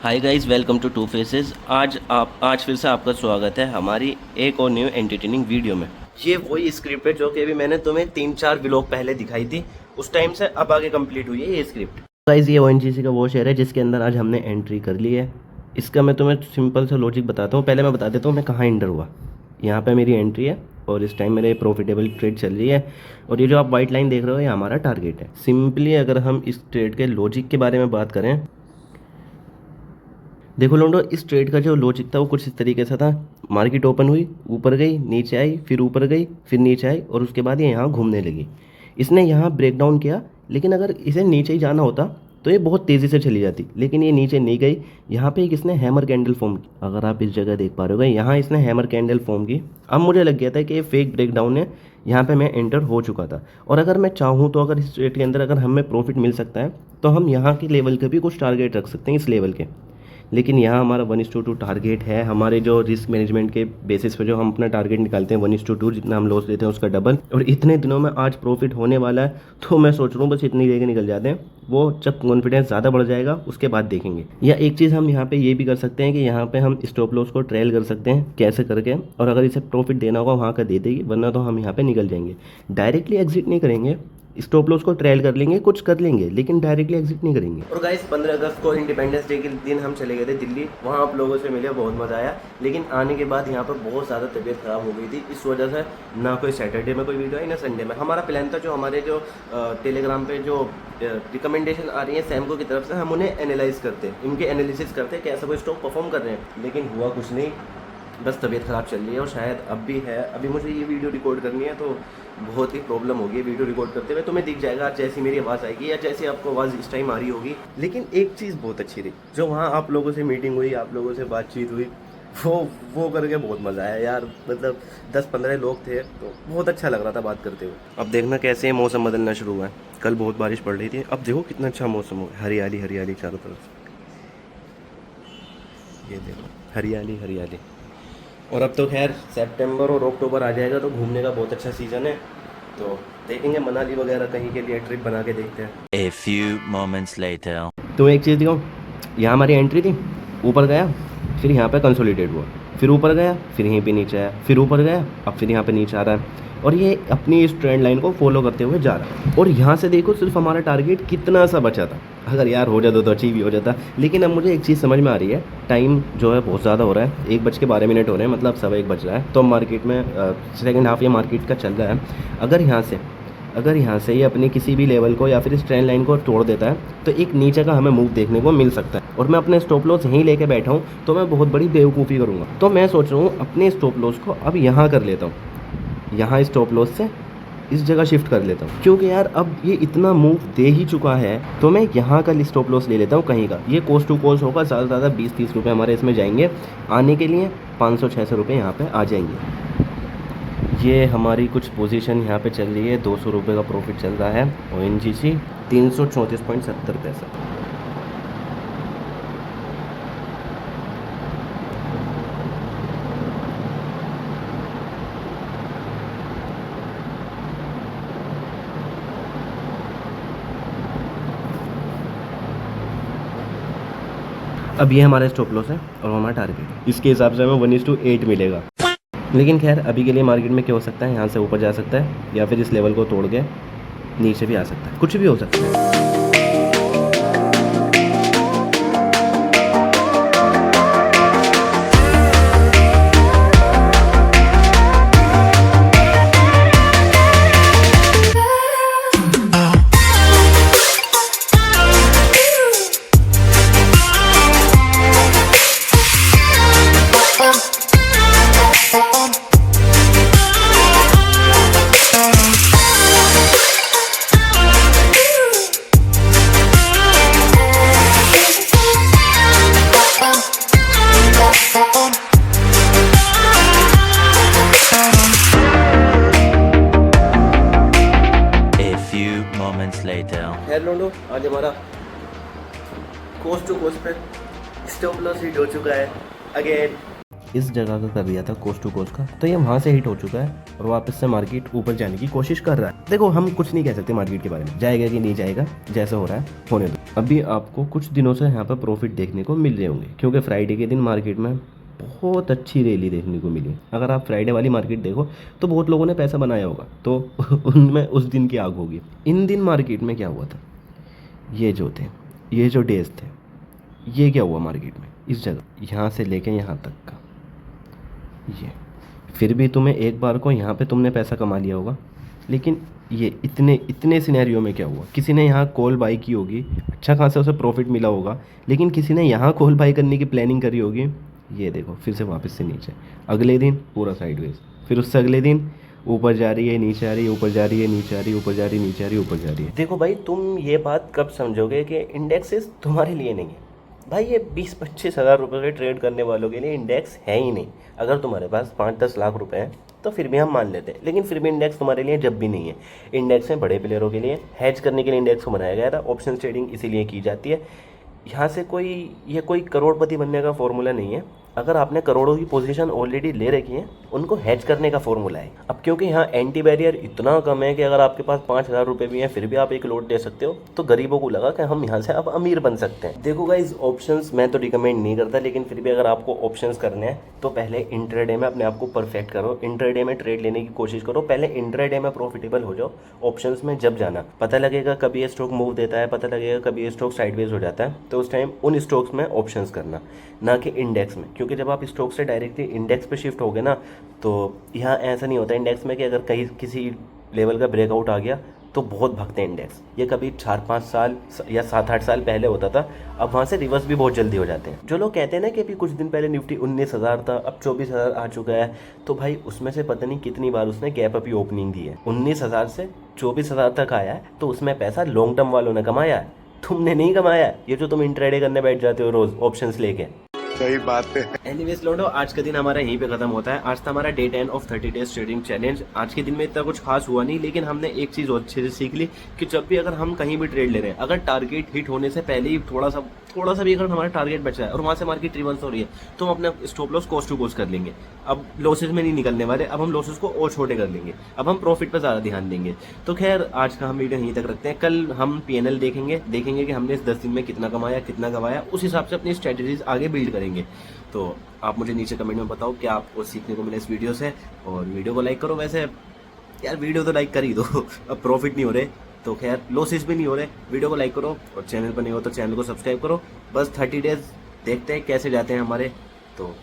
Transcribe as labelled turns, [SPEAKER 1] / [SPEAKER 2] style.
[SPEAKER 1] Hi guys, welcome to Two Faces. आज फिर से आपका स्वागत है हमारी एक और न्यू एंटरटेनिंग वीडियो में। ये वही स्क्रिप्ट है जो कि अभी मैंने तुम्हें 3-4 व्लॉग पहले दिखाई थी, उस टाइम से अब आगे कंप्लीट हुई है ये स्क्रिप्ट। गाइस, ये ओएनजीसी का वो शहर है जिसके अंदर आज हमने एंट्री कर ली है। इसका मैं तुम्हें सिंपल सा लॉजिक बताता हूँ। पहले मैं बता देता हूँ मैं कहाँ एंटर हुआ। यहाँ पे मेरी एंट्री है और इस टाइम मेरे प्रॉफिटेबल ट्रेड चल रही है और ये जो आप वाइट लाइन देख रहे हो ये हमारा टारगेट है। सिंपली अगर हम इस ट्रेड के लॉजिक के बारे में बात करें, देखो लोगों, इस ट्रेड का जो लॉजिक था वो कुछ इस तरीके से था। मार्केट ओपन हुई, ऊपर गई, नीचे आई, फिर ऊपर गई, फिर नीचे आई और उसके बाद ये यहाँ घूमने लगी। इसने यहाँ ब्रेक डाउन किया, लेकिन अगर इसे नीचे ही जाना होता तो ये बहुत तेज़ी से चली जाती, लेकिन ये नीचे नहीं गई। यहाँ पे एक इसने हैमर कैंडल फॉर्म की, अगर आप इस जगह देख पा रहे हो, यहाँ इसने हैमर कैंडल फॉर्म की। अब मुझे लग गया था कि ये फेक ब्रेक डाउन है, यहाँ पे मैं एंटर हो चुका था। और अगर मैं चाहूँ तो अगर इस ट्रेड के अंदर अगर हमें प्रॉफिट मिल सकता है तो हम यहाँ के लेवल के भी कुछ टारगेट रख सकते हैं, इस लेवल के। लेकिन यहाँ हमारा 1:2 टारगेट है। हमारे जो रिस्क मैनेजमेंट के बेसिस पे जो हम अपना टारगेट निकालते हैं 1:2, जितना हम लॉस लेते हैं उसका डबल। और इतने दिनों में आज प्रॉफिट होने वाला है, तो मैं सोच रहा हूँ बस इतनी लेके निकल जाते हैं। वो जब कॉन्फिडेंस ज़्यादा बढ़ जाएगा उसके बाद देखेंगे। या एक चीज़ हम यहाँ पे ये भी कर सकते हैं कि यहाँ पे हम स्टॉप लॉस को ट्रेल कर सकते हैं कैसे करके, और अगर इसे प्रॉफिट देना होगा वहाँ का दे देगी, वरना तो हम यहाँ पे निकल जाएंगे। डायरेक्टली एग्जिट नहीं करेंगे, स्टॉप लॉस को ट्रायल कर लेंगे, कुछ कर लेंगे, लेकिन डायरेक्टली एग्जिट नहीं करेंगे। और गाइस, 15 अगस्त को इंडिपेंडेंस डे के दिन हम चले गए थे दिल्ली। वहाँ आप लोगों से मिले, बहुत मज़ा आया। लेकिन आने के बाद यहाँ पर बहुत ज़्यादा तबीयत ख़राब हो गई थी, इस वजह से ना कोई सैटरडे में कोई वीडियो आई ना संडे में। हमारा प्लान था, जो हमारे जो टेलीग्राम पे जो रिकमेंडेशन आ रही है सैमको की तरफ से, हम उन्हें एनालाइज करते, इनके एनालिसिस करते कैसा कोई स्टॉक परफॉर्म कर रहे हैं। लेकिन हुआ कुछ नहीं, बस तबीयत ख़राब चल रही है और शायद अब भी है। अभी मुझे ये वीडियो रिकॉर्ड करनी है तो बहुत ही प्रॉब्लम होगी वीडियो रिकॉर्ड करते हुए। तुम्हें दिख जाएगा जैसी मेरी आवाज़ आएगी या जैसी आपको आवाज़ इस टाइम आ रही होगी। लेकिन एक चीज़ बहुत अच्छी रही, जो वहाँ आप लोगों से मीटिंग हुई, आप लोगों से बातचीत हुई, वो करके बहुत मज़ा आया यार। मतलब 10-15 लोग थे तो बहुत अच्छा लग रहा था बात करते हुए। अब देखना कैसे मौसम बदलना शुरू हुआ है। कल बहुत बारिश पड़ रही थी, अब देखो कितना अच्छा मौसम हो, हरियाली हरियाली चारों तरफ। ये देखो, हरियाली हरियाली। और अब तो खैर सितंबर और अक्टूबर आ जाएगा तो घूमने का बहुत अच्छा सीज़न है, तो देखेंगे मनाली वगैरह कहीं के लिए ट्रिप बना के देखते हैं।
[SPEAKER 2] A few moments later.
[SPEAKER 1] तो एक चीज़ दिखाऊँ, यहाँ हमारी एंट्री थी, ऊपर गया, फिर यहाँ पे कंसोलिडेट हुआ, फिर ऊपर गया, फिर यहीं पे नीचे आया, फिर ऊपर गया, अब फिर यहाँ पे नीचे आ रहा है। और ये अपनी इस ट्रेंड लाइन को फॉलो करते हुए जा रहा है। और यहाँ से देखो सिर्फ हमारा टारगेट कितना सा बचा था। अगर यार हो जाता तो अचीव ही हो जाता। लेकिन अब मुझे एक चीज़ समझ में आ रही है, टाइम जो है बहुत ज़्यादा हो रहा है, 1:12 हो रहे हैं, मतलब 1:15 बज रहा है। तो मार्केट में सेकेंड हाफ ये मार्केट का चल रहा है। अगर यहाँ से ये अपनी किसी भी लेवल को या फिर इस ट्रेंड लाइन को तोड़ देता है तो एक नीचे का हमें मूव देखने को मिल सकता है। और मैं अपने स्टॉप लॉस यहीं लेके बैठा हूँ तो मैं बहुत बड़ी बेवकूफ़ी करूँगा। तो मैं सोच रहा हूँ अपने स्टॉप लॉस को अब यहाँ कर लेता हूँ, यहाँ स्टॉप लॉस से इस जगह शिफ्ट कर लेता हूँ, क्योंकि यार अब ये इतना मूव दे ही चुका है तो मैं यहाँ का स्टॉप लॉस ले लेता हूँ कहीं का। ये कोस्ट टू कोस्ट होगा, ज़्यादा से ज़्यादा 20-30 रुपये हमारे इसमें जाएंगे, आने के लिए 500-600 रुपये यहाँ पे आ जाएंगे। ये हमारी कुछ पोजीशन यहाँ पे चल रही है, 200 रुपये का प्रॉफिट चल रहा है। ONGC 334.70 पैसा। अब ये हमारा स्टॉप लॉस है और हमारा टारगेट, इसके हिसाब से हमें 1:8 मिलेगा। लेकिन खैर अभी के लिए मार्केट में क्या हो सकता है, यहाँ से ऊपर जा सकता है या फिर इस लेवल को तोड़ के नीचे भी आ सकता है, कुछ भी हो सकता है। खैर लोगों, आज हमारा कोस्ट टू कोस्ट पे स्टॉप लॉस हिट हो चुका है अगेन। इस जगह का कर दिया था कोस्ट टू कोस्ट का, तो ये वहाँ से हिट हो चुका है और वापस से मार्केट ऊपर जाने की कोशिश कर रहा है। देखो हम कुछ नहीं कह सकते मार्केट के बारे में, जाएगा कि नहीं जाएगा, जैसा हो रहा है होने दो। अभी आपको कुछ दिनों से यहाँ पर प्रॉफिट देखने को मिल रहे होंगे, क्योंकि फ्राइडे के दिन मार्केट में बहुत अच्छी रैली देखने को मिली। अगर आप फ्राइडे वाली मार्केट देखो तो बहुत लोगों ने पैसा बनाया होगा, तो उनमें उस दिन की आग होगी। इन दिन मार्केट में क्या हुआ था, ये जो डेज थे, ये क्या हुआ मार्केट में, इस जगह यहाँ से लेके यहाँ तक का ये, फिर भी तुम्हें एक बार को यहाँ पे तुमने पैसा कमा लिया होगा। लेकिन ये इतने सिनेरियो में क्या हुआ, किसी ने यहाँ कॉल बाई की होगी, अच्छा खासा उसे प्रॉफिट मिला होगा, लेकिन किसी ने यहाँ कॉल बाई करने की प्लानिंग करी होगी। ये देखो फिर से वापस से नीचे, अगले दिन पूरा साइडवेज, फिर उससे अगले दिन ऊपर जा रही है, नीचे आ रही है, ऊपर जा रही है, नीचे आ रही है, ऊपर जा रही है, नीचे आ रही है, ऊपर जा रही है। देखो भाई, तुम ये बात कब समझोगे कि इंडेक्सेस तुम्हारे लिए नहीं है। भाई ये 20-25 हज़ार रुपये के ट्रेड करने वालों के लिए इंडेक्स है ही नहीं। अगर तुम्हारे पास 5-10 लाख रुपए हैं तो फिर भी हम मान लेते हैं, लेकिन फिर भी इंडेक्स तुम्हारे लिए जब भी नहीं है। इंडेक्स में बड़े प्लेयरों के लिए हेज करने के लिए इंडेक्स को बनाया गया था। ऑप्शन ट्रेडिंग इसीलिए की जाती है। यहाँ से कोई करोड़पति बनने का फॉर्मूला नहीं है। अगर आपने करोड़ों की पोजीशन ऑलरेडी ले रखी है, उनको हेज करने का फॉर्मूला है। अब क्योंकि यहाँ एंटी बैरियर इतना कम है कि अगर आपके पास 5,000 रुपये भी हैं फिर भी आप एक लॉट ले सकते हो, तो गरीबों को लगा कि हम यहाँ से अब अमीर बन सकते हैं। देखो गाइस, ऑप्शंस मैं तो रिकमेंड नहीं करता, लेकिन फिर भी अगर आपको ऑप्शंस करने हैं तो पहले इंट्राडे में अपने आप को परफेक्ट करो, इंट्राडे में ट्रेड लेने की कोशिश करो। पहले इंट्राडे में प्रॉफिटेबल हो जाओ। ऑप्शंस में जब जाना, पता लगेगा कभी ये स्टॉक मूव देता है, पता लगेगा कभी ये स्टॉक साइडवेज हो जाता है, तो उस टाइम उन स्टॉक्स में ऑप्शंस करना, ना कि इंडेक्स में। क्योंकि जब आप स्टॉक से डायरेक्टली इंडेक्स पे शिफ्ट हो गए ना, तो यहाँ ऐसा नहीं होता इंडेक्स में कि अगर कहीं किसी लेवल का ब्रेकआउट आ गया तो बहुत भागते हैं इंडेक्स। ये कभी 4-5 साल या 7-8 साल पहले होता था, अब वहाँ से रिवर्स भी बहुत जल्दी हो जाते हैं। जो लोग कहते हैं ना कि अभी कुछ दिन पहले निफ्टी 19,000 था, अब 24,000 आ चुका है, तो भाई उसमें से पता नहीं कितनी बार उसने गैप अप ओपनिंग दी है। 19,000 से 24,000 तक आया है, तो उसमें पैसा लॉन्ग टर्म वालों ने कमाया है, तुमने नहीं कमाया है। ये जो तुम इंट्राडे करने बैठ जाते हो रोज ऑप्शंस लेके।
[SPEAKER 3] सही बात है।
[SPEAKER 1] एनीवेज लोडो, आज का दिन हमारा यहीं पे खत्म होता है। आज था हमारा day 10 of 30 days trading challenge. आज के दिन में इतना कुछ खास हुआ नहीं, लेकिन हमने एक चीज़ और अच्छे से सीख ली कि जब भी अगर हम कहीं भी ट्रेड ले रहे हैं, अगर टारगेट हिट होने से पहले ही थोड़ा सा भी अगर हमारा टारगेट बचा है और वहाँ से मार्केट रिवर्स हो रही है, तो हम अपना stop loss cost to cost कर लेंगे। अब लॉसेज में नहीं निकलने वाले, अब हम लॉसेज को और छोटे कर लेंगे, अब हम प्रॉफिट पर ज़्यादा ध्यान देंगे। तो खैर, आज का हम वीडियो यहीं तक रखते हैं। कल हम PNL देखेंगे कि हमने इस 10 दिन में कितना कमाया, उस हिसाब से अपनी स्ट्रेटजीज आगे बिल्ड करेंगे। तो आप मुझे नीचे कमेंट में बताओ क्या आपको सीखने को मिला इस वीडियो से, और वीडियो को लाइक करो। वैसे यार वीडियो तो लाइक कर ही दो, अब प्रॉफिट नहीं हो रहे तो खैर लॉसेस भी नहीं हो रहे, वीडियो को लाइक करो, और चैनल पर नहीं हो तो चैनल को सब्सक्राइब करो। बस 30 डेज देखते हैं कैसे जाते हैं हमारे। तो